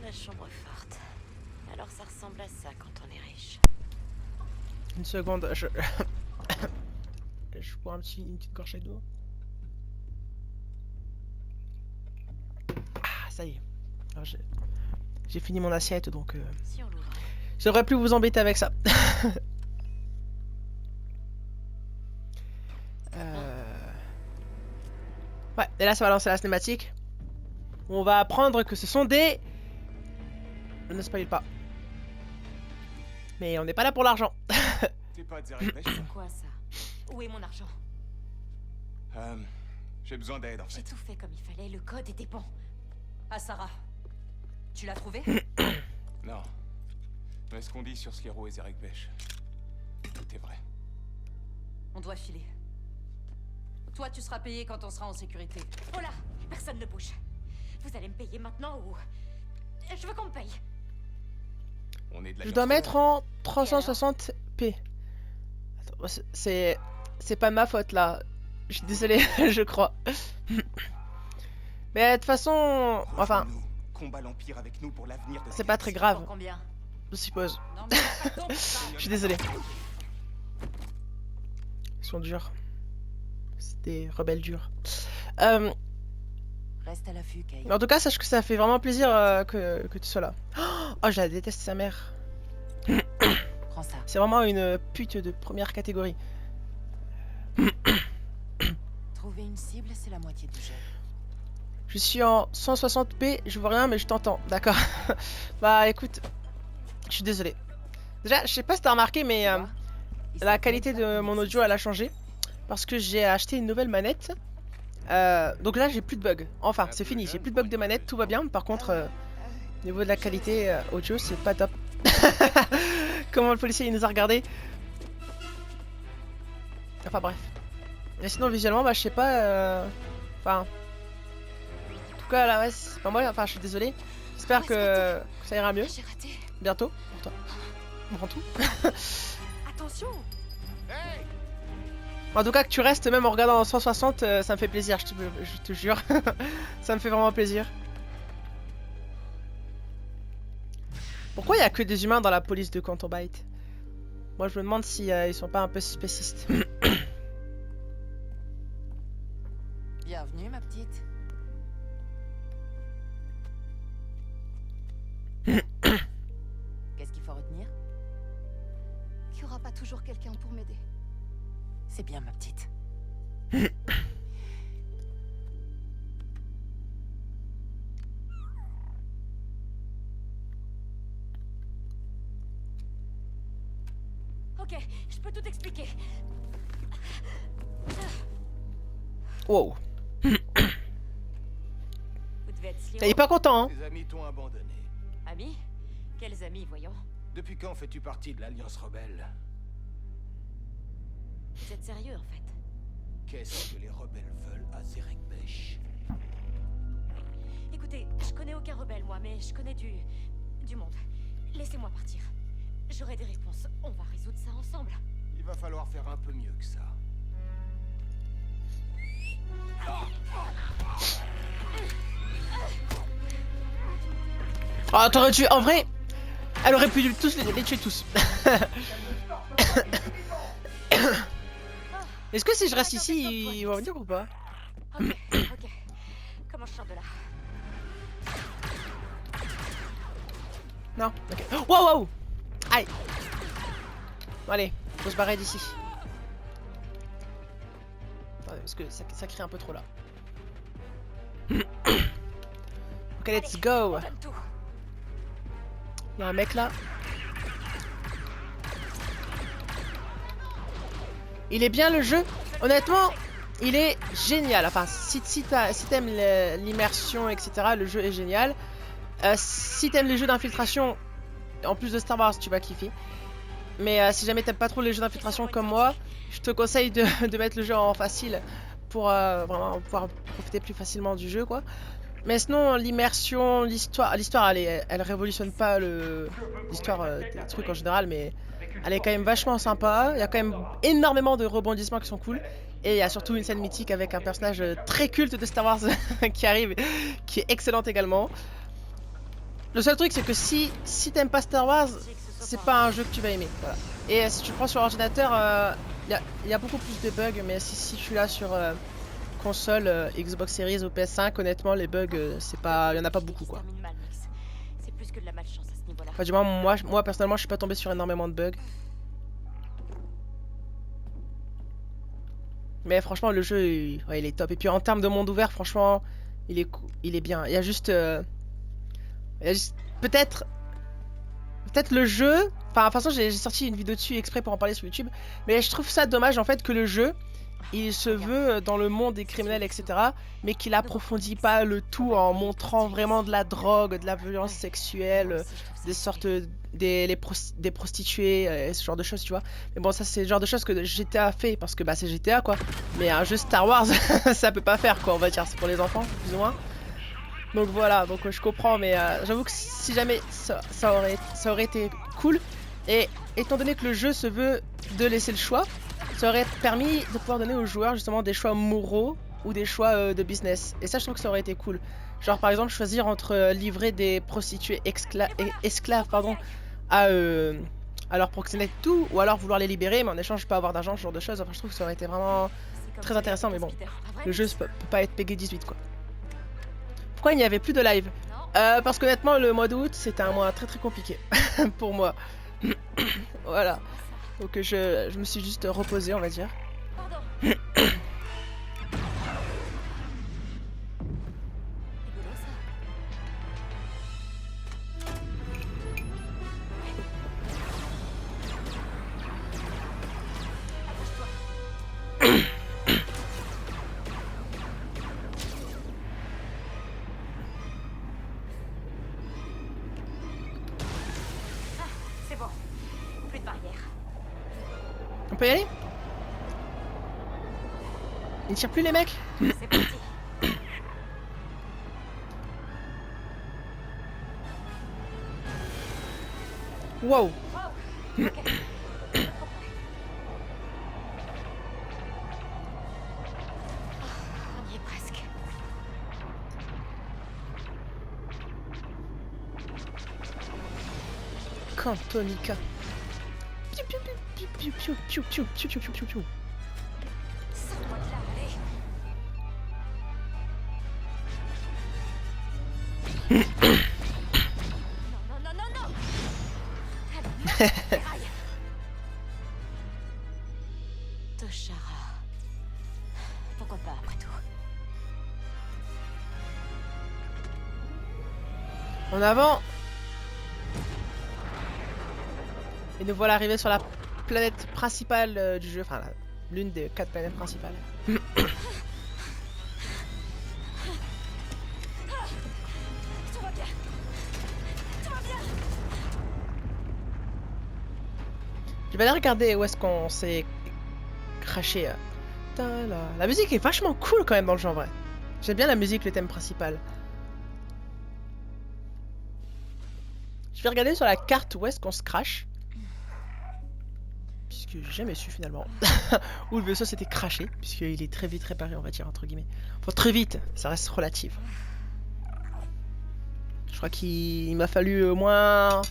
La chambre forte. Alors ça ressemble à ça quand on est riche. Une seconde, je bois une petite gorgée d'eau. Ah, ça y est. Alors, j'ai fini mon assiette, donc... Si on l'ouvre. J'aurais pu vous embêter avec ça. Ouais, et là ça va lancer la cinématique. On va apprendre que ce sont des... Je ne spoil pas. Mais on n'est pas là pour l'argent. T'es pas Zerek Besh, C'est quoi ça? Où est mon argent? J'ai besoin d'aide en J'ai fait. tout fait comme il fallait, le code était bon. Ah, Sarah. Tu l'as trouvé? Non. Mais ce qu'on dit sur Sliro et Zerek Besh, tout est vrai. On doit filer. Toi, tu seras payé quand on sera en sécurité. Oh là, personne ne bouge. Vous allez me payer maintenant ou... Je veux qu'on me paye. On est de Je dois mettre en 360p. Attends, c'est pas de ma faute là. Je suis désolé, je crois. Mais de toute façon, enfin, Combat l'Empire avec nous pour l'avenir de... c'est pas très grave, Pour combien? je suppose. Non, mais pas de temps pour ça. Je suis désolé. Ils sont durs. C'est des rebelles durs. Reste à l'affût, Kay. Mais en tout cas, sache que ça fait vraiment plaisir que tu sois là. Oh, je la déteste, sa mère. Prends ça. C'est vraiment une pute de première catégorie. Trouver une cible, c'est la moitié du jeu. Je suis en 160p, je vois rien, mais je t'entends. D'accord. Bah écoute, je suis désolé. Déjà, je sais pas si t'as remarqué, mais la qualité de mon audio, elle a changé. Parce que j'ai acheté une nouvelle manette. Donc là, j'ai plus de bugs. Enfin, c'est fini, j'ai plus de bugs de manette, tout va bien. Par contre, au niveau de la qualité audio, c'est pas top. Comment le policier il nous a regardé. Enfin bref. Et sinon, visuellement, bah je sais pas. Enfin. En tout cas, là, ouais, c'est pas moi. Enfin, je suis désolé. J'espère que ça ira mieux. Bientôt. Pour toi. On prend tout. Attention. En tout cas, que tu restes même en regardant en 160, ça me fait plaisir, je te jure. Ça me fait vraiment plaisir. Pourquoi il n'y a que des humains dans la police de Canton Bight? Moi, je me demande si ils sont pas un peu spécistes. Bienvenue, ma petite. Qu'est-ce qu'il faut retenir? Il n'y aura pas toujours quelqu'un pour m'aider. C'est bien, ma petite. Ok, je peux tout expliquer. Wow. Vous devez être Sliro. Il est pas content, hein. Tes amis t'ont abandonné. Amis? Quels amis, voyons? Depuis quand fais-tu partie de l'Alliance rebelle? Vous êtes sérieux, en fait? Qu'est-ce que les rebelles veulent à Zerek Besh? Écoutez, je connais aucun rebelle, moi, mais je connais du monde. Laissez-moi partir. J'aurai des réponses. On va résoudre ça ensemble. Il va falloir faire un peu mieux que ça. Ah, t'aurais dû... En vrai, elle aurait pu tous les tuer tous. Est-ce que si je reste ici, ils vont venir ou pas? Ok, ok. Comment je sors de là? Non, ok. Wow, wow. Aïe. Bon, allez, faut se barrer d'ici. Attendez, parce que ça crie un peu trop là. Ok, let's go. Il y a un mec là. Il est bien le jeu. Honnêtement, il est génial. Enfin, si t'aimes l'immersion, etc., le jeu est génial. Si t'aimes les jeux d'infiltration, en plus de Star Wars, tu vas kiffer. Mais si jamais t'aimes pas trop les jeux d'infiltration comme moi, je te conseille de mettre le jeu en facile pour vraiment pouvoir profiter plus facilement du jeu, quoi. Mais sinon, l'immersion, l'histoire, elle révolutionne pas l'histoire des trucs en général, mais elle est quand même vachement sympa. Il y a quand même énormément de rebondissements qui sont cool. Et il y a surtout une scène mythique avec un personnage très culte de Star Wars qui arrive, qui est excellente également. Le seul truc, c'est que si t'aimes pas Star Wars, c'est pas un jeu que tu vas aimer. Voilà. Et si tu le prends sur ordinateur, il y a beaucoup plus de bugs, mais si tu l'as sur console, Xbox Series ou PS5, honnêtement, les bugs, il y en a pas beaucoup, quoi. C'est plus que de la malchance à ce niveau-là. Enfin, du moins, moi personnellement, je suis pas tombé sur énormément de bugs. Mais franchement, le jeu, il est top. Et puis en termes de monde ouvert, franchement, il est bien. Il y a juste peut-être le jeu. Enfin, de toute façon, j'ai sorti une vidéo dessus exprès pour en parler sur YouTube. Mais je trouve ça dommage en fait que le jeu, il se veut dans le monde des criminels, etc. Mais qu'il approfondit pas le tout en montrant vraiment de la drogue, de la violence sexuelle, des sortes des prostituées, et ce genre de choses, tu vois. Mais bon, ça c'est le genre de choses que GTA fait parce que bah c'est GTA quoi. Mais un jeu Star Wars, ça peut pas faire quoi, on va dire. C'est pour les enfants, plus ou moins. Donc voilà, donc je comprends, mais j'avoue que si jamais ça aurait été cool. Et étant donné que le jeu se veut de laisser le choix, ça aurait permis de pouvoir donner aux joueurs justement des choix moraux ou des choix de business. Et ça, je trouve que ça aurait été cool. Genre par exemple choisir entre livrer des prostituées esclaves à leur proxénète tout, ou alors vouloir les libérer mais en échange pas avoir d'argent, ce genre de choses. Enfin, je trouve que ça aurait été vraiment très intéressant, mais bon, le jeu peut pas être PEGI 18 quoi. Pourquoi il n'y avait plus de live? Parce qu'honnêtement le mois d'août c'était un mois très compliqué pour moi. Voilà. Donc je me suis juste reposée, on va dire. C'est bon. Plus de barrière. On peut y aller? Ils tirent plus les mecs? C'est parti. Wow. Okay. On y est presque. Cantonica. Piou piou piou piou piou piou piou piou piou piou piou. Sors-moi de là, allez. Non. Toshara. Pourquoi pas après tout? En avant. Et nous voilà arrivés sur la planète principale du jeu, enfin l'une des 4 planètes principales. Je vais aller regarder où est-ce qu'on s'est craché. La musique est vachement cool quand même dans le jeu en vrai. J'aime bien la musique, le thème principal. Je vais regarder sur la carte où est-ce qu'on se crache. Puisque j'ai jamais su finalement où le vaisseau s'était craché. Puisqu'il est très vite réparé, on va dire, entre guillemets. Enfin, très vite, ça reste relatif. Je crois qu'il m'a fallu au moins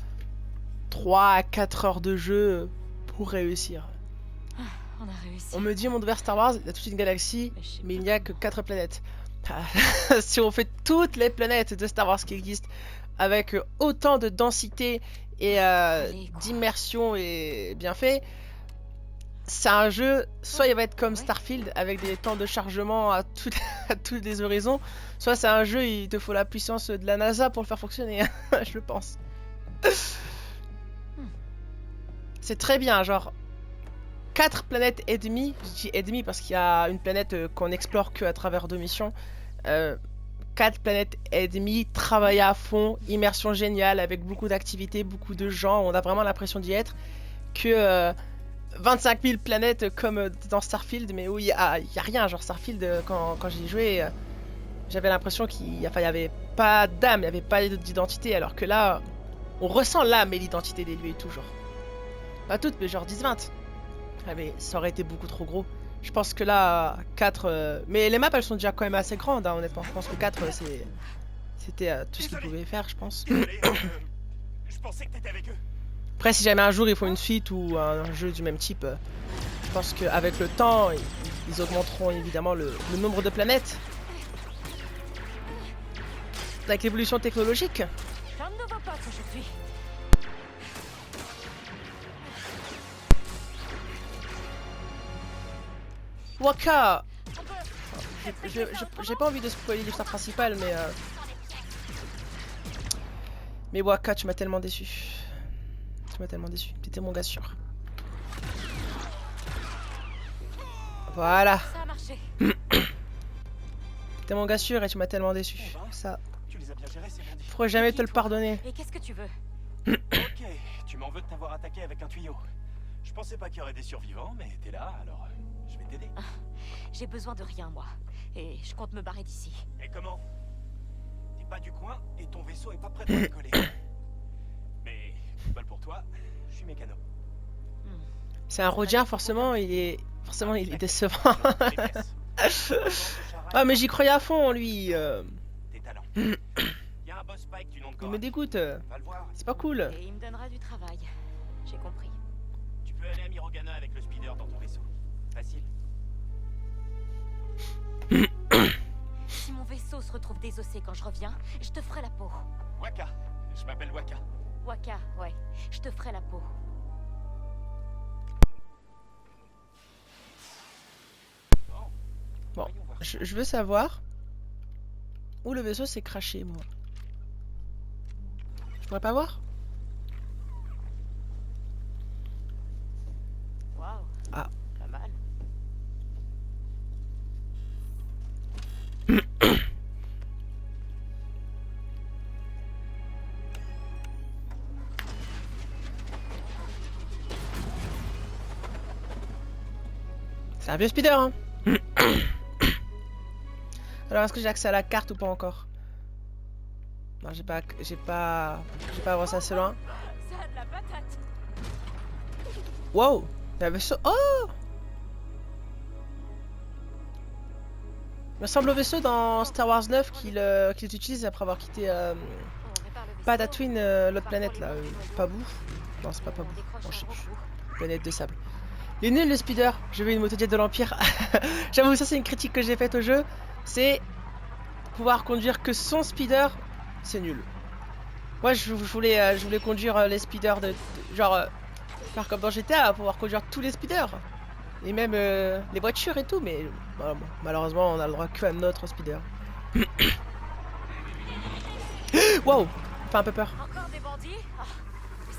3 à 4 heures de jeu pour réussir. On a réussi. On me dit, monde vers Star Wars, il y a toute une galaxie, mais il n'y a que 4 planètes. Si on fait toutes les planètes de Star Wars qui existent, avec autant de densité et d'immersion et bien fait, c'est un jeu, soit il va être comme Starfield avec des temps de chargement à tous les horizons, soit c'est un jeu, il te faut la puissance de la NASA pour le faire fonctionner, je pense. C'est très bien, genre 4 planètes et demie, je dis et demie parce qu'il y a une planète qu'on explore que à travers 2 missions. 4 planètes et demie, travailler à fond, immersion géniale avec beaucoup d'activités, beaucoup de gens, on a vraiment l'impression d'y être. Que 25 000 planètes comme dans Starfield, mais où il y a rien, genre Starfield quand j'y jouais, j'avais l'impression qu'il y avait pas d'âme, il n'y avait pas d'identité, alors que là, on ressent l'âme et l'identité des lieux et tout, genre. Pas toutes, mais genre 10-20. Ah, mais ça aurait été beaucoup trop gros. Je pense que là, 4... Mais les maps, elles sont déjà quand même assez grandes, hein, honnêtement. Je pense que 4, c'était tout ce qu'ils pouvaient faire, je pense. Je pensais que t'étais avec eux. Après, si jamais un jour, il faut une suite ou un jeu du même type, je pense qu'avec le temps, ils augmenteront évidemment le nombre de planètes. Avec l'évolution technologique. Plein de nouveaux potes aujourd'hui. Waka. J'ai pas envie de spoiler l'histoire principale, mais Waka, tu m'as tellement déçu. Tu m'as tellement déçu. T'étais mon gars sûr. Voilà. Ça a marché. T'es mon gars sûr et tu m'as tellement déçu. Ça. Tu les as bien gérés, ces bandits. Je pourrais jamais te le pardonner. Et qu'est-ce que tu veux? Ok, tu m'en veux de t'avoir attaqué avec un tuyau. Je pensais pas qu'il y aurait des survivants, mais t'es là, alors je vais t'aider. J'ai besoin de rien, moi. Et je compte me barrer d'ici. Et comment? T'es pas du coin et ton vaisseau est pas prêt de décoller. Mais, bol pour toi, je suis mécano. C'est un Rodien, forcément, il est décevant. Ah, mais j'y croyais à fond, lui. Tes talents. Il y a un boss Spike du nom de Il Korak. me dégoûte. Va le voir. C'est pas cool. Et il me donnera du travail. J'ai compris. Tu peux aller à Mirogana avec le speeder dans ton vaisseau. Facile. Si mon vaisseau se retrouve désossé quand je reviens, je te ferai la peau. Waka. Je m'appelle Waka. Waka, ouais. Je te ferai la peau. Bon, je veux savoir où le vaisseau s'est craché, moi. Je pourrais pas voir? Waouh. Ah. Pas mal. C'est un vieux speeder, hein. Alors, est-ce que j'ai accès à la carte ou pas encore? Non, j'ai pas avancé assez loin. Ça a de la patate. Wow! Il y a un vaisseau. Oh! Il me semble au vaisseau dans Star Wars 9 qu'il utilise après avoir quitté pas Tatooine, l'autre planète là. Pabou? Non, c'est pas Pabou. Bon, je sais plus. Planète de sable. Il est nul le speeder. Je veux une motojet de l'Empire. J'avoue, ça c'est une critique que j'ai faite au jeu. C'est pouvoir conduire que son speeder. C'est nul. Moi je voulais conduire les speeders genre faire comme dans GTA, pouvoir conduire tous les speeders. Et même les voitures et tout, mais bon, malheureusement on a le droit que à notre speeder. Wow, ça fait un peu peur. Encore des bandits? Ah,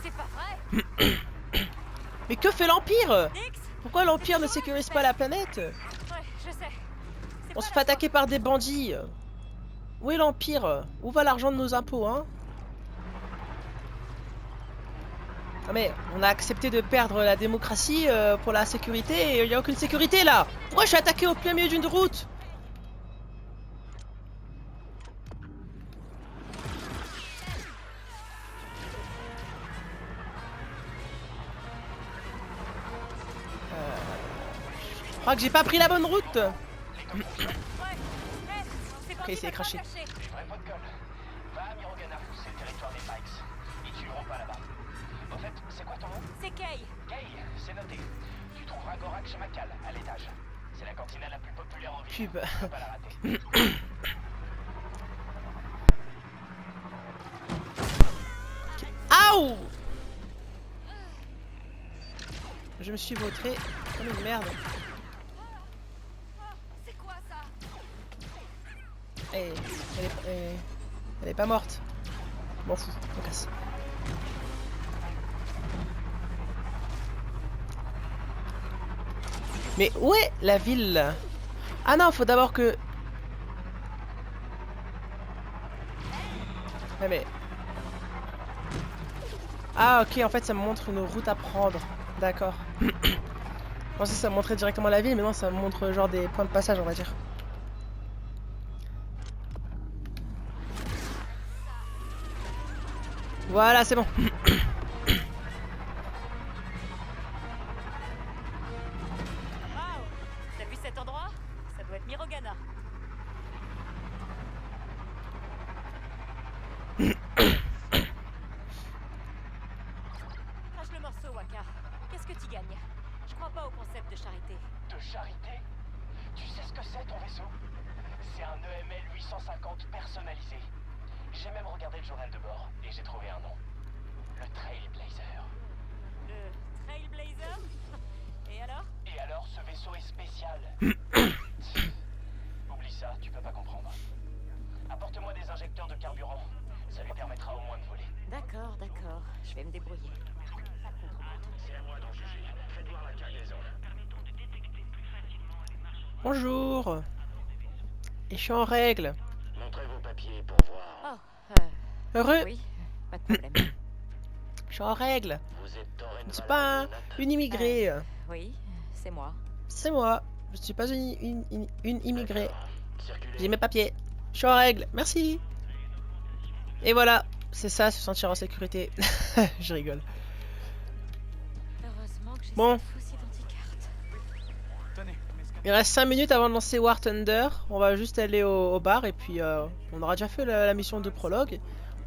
c'est pas vrai. Mais que fait l'Empire? Nix? Pourquoi l'Empire ne sécurise pas la planète? Ouais, je sais. On se fait attaquer par des bandits. Où est l'Empire? Où va l'argent de nos impôts, hein? Ah mais on a accepté de perdre la démocratie pour la sécurité et il n'y a aucune sécurité là. Pourquoi je suis attaqué au plein milieu d'une route? Je crois que j'ai pas pris la bonne route. Ok, il s'est craché. Les vrais potes colle. Va à Mirogana, c'est le territoire des Pikes. Ils tueront pas là-bas. Au fait, c'est quoi ton nom? C'est Kay. Kay, c'est noté. Tu trouveras Gorak chez Macal, à l'étage. C'est la cantina la plus populaire en ville. Pub. Tu peux pas la rater. Aouh! Je me suis vautré comme une merde. C'est quoi ça? Elle est pas morte. M'en fous, on casse. Mais où est la ville? Ah non, faut d'abord que... Ouais, mais... Ah ok, en fait ça me montre une route à prendre. D'accord. Je pensais que ça me montrait directement la ville, mais non, ça me montre genre des points de passage, on va dire. Voilà, c'est bon. Waouh! T'as vu cet endroit? Ça doit être Mirogana. Crache le morceau, Waka. Qu'est-ce que tu gagnes? Je crois pas au concept de charité. De charité? Tu sais ce que c'est ton vaisseau? C'est un EML 850 personnalisé. J'ai même regardé le journal de bord et j'ai trouvé un nom. Le Trailblazer. Le Trailblazer? Et alors? Et alors, ce vaisseau est spécial. Oublie ça, tu peux pas comprendre. Apporte-moi des injecteurs de carburant. Ça lui permettra au moins de voler. D'accord, d'accord. Je vais me débrouiller. C'est à moi d'en juger. Faites voir la cargaison. Bonjour. Et je suis en règle. Montrez vos papiers pour voir. Oh, Heureux. oui, pas de problème. Je suis en règle. Vous êtes Torren Je ne suis pas une immigrée. Oui, c'est moi. C'est moi. Je ne suis pas une immigrée. Circulez. J'ai mes papiers. Je suis en règle. Merci. Et voilà. C'est ça, se sentir en sécurité. Je rigole. Heureusement que j'ai Bon. cette fausse identicarte. Tenez, Il reste 5 minutes avant de lancer War Thunder. On va juste aller au bar et puis on aura déjà fait la mission de prologue.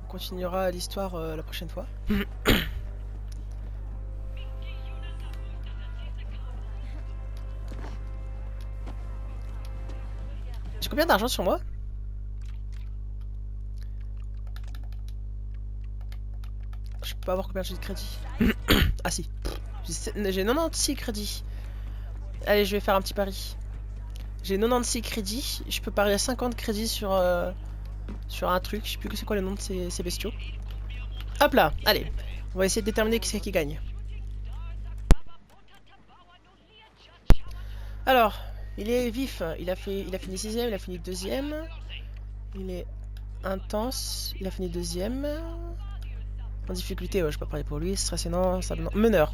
On continuera l'histoire la prochaine fois. J'ai combien d'argent sur moi? Je peux pas avoir combien j'ai de crédit. Ah si. J'ai 96 crédits. Allez, je vais faire un petit pari. J'ai 96 crédits. Je peux parier à 50 crédits sur un truc. Je sais plus que c'est quoi le nom de ces bestiaux. Hop là, allez. On va essayer de déterminer qui c'est qui gagne. Alors, il est vif. Il a fini 6ème, il a fini 2ème. Il est intense. Il a fini 2ème. En difficulté, ouais, je peux pas parler pour lui. Stressé, non, ça, non. Meneur.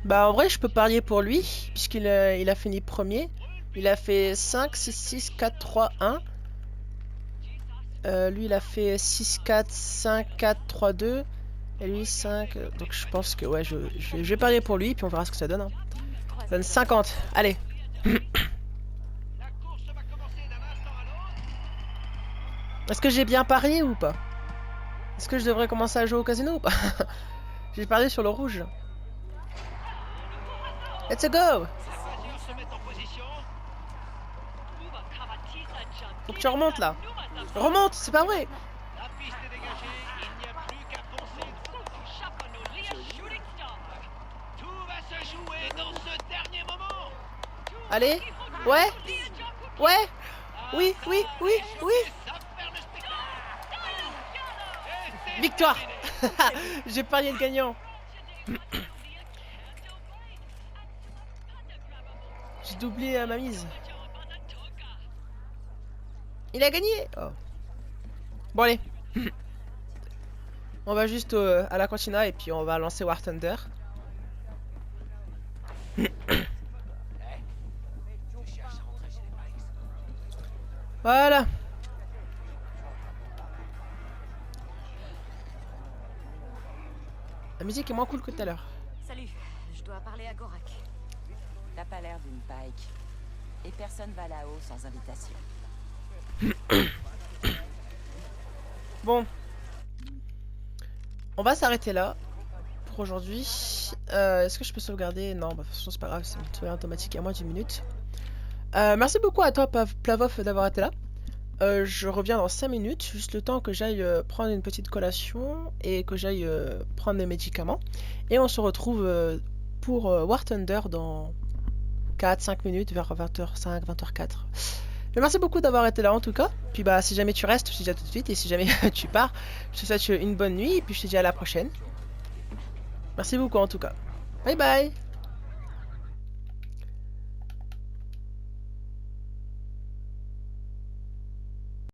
Bah en vrai je peux parier pour lui puisqu'il a fini premier. Il a fait 5, 6, 6, 4, 3, 1. Lui il a fait 6, 4, 5, 4, 3, 2. Et lui 5. Donc je pense que ouais je vais parier pour lui puis on verra ce que ça donne. Hein. Ça donne 50. Allez. Est-ce que j'ai bien parié ou pas? Est-ce que je devrais commencer à jouer au casino ou pas? J'ai parié sur le rouge. Let's go! Faut que tu remontes là. Remonte, c'est pas vrai. Allez, ouais, ouais, oui, oui, oui, oui. Victoire. J'ai parié le gagnant. J'ai doublé ma mise. Il a gagné. Oh. Bon allez. On va juste à la cantina et puis on va lancer War Thunder. Voilà. La musique est moins cool que tout à l'heure. Salut, je dois parler à Gorak. T'as pas l'air d'une pike. Et personne va là-haut sans invitation. Bon. On va s'arrêter là pour aujourd'hui. Est-ce que je peux sauvegarder? Non, bah, de toute façon c'est pas grave, c'est une sauvegarde automatique à moins d'1 minute. Merci beaucoup à toi Plavov d'avoir été là. Je reviens dans 5 minutes, juste le temps que j'aille prendre une petite collation et que j'aille prendre mes médicaments. Et on se retrouve pour War Thunder dans 4-5 minutes, vers 20h05, 20h04. Mais merci beaucoup d'avoir été là en tout cas. Puis bah si jamais tu restes, je te dis à tout de suite. Et si jamais tu pars, je te souhaite une bonne nuit et puis je te dis à la prochaine. Merci beaucoup en tout cas. Bye bye.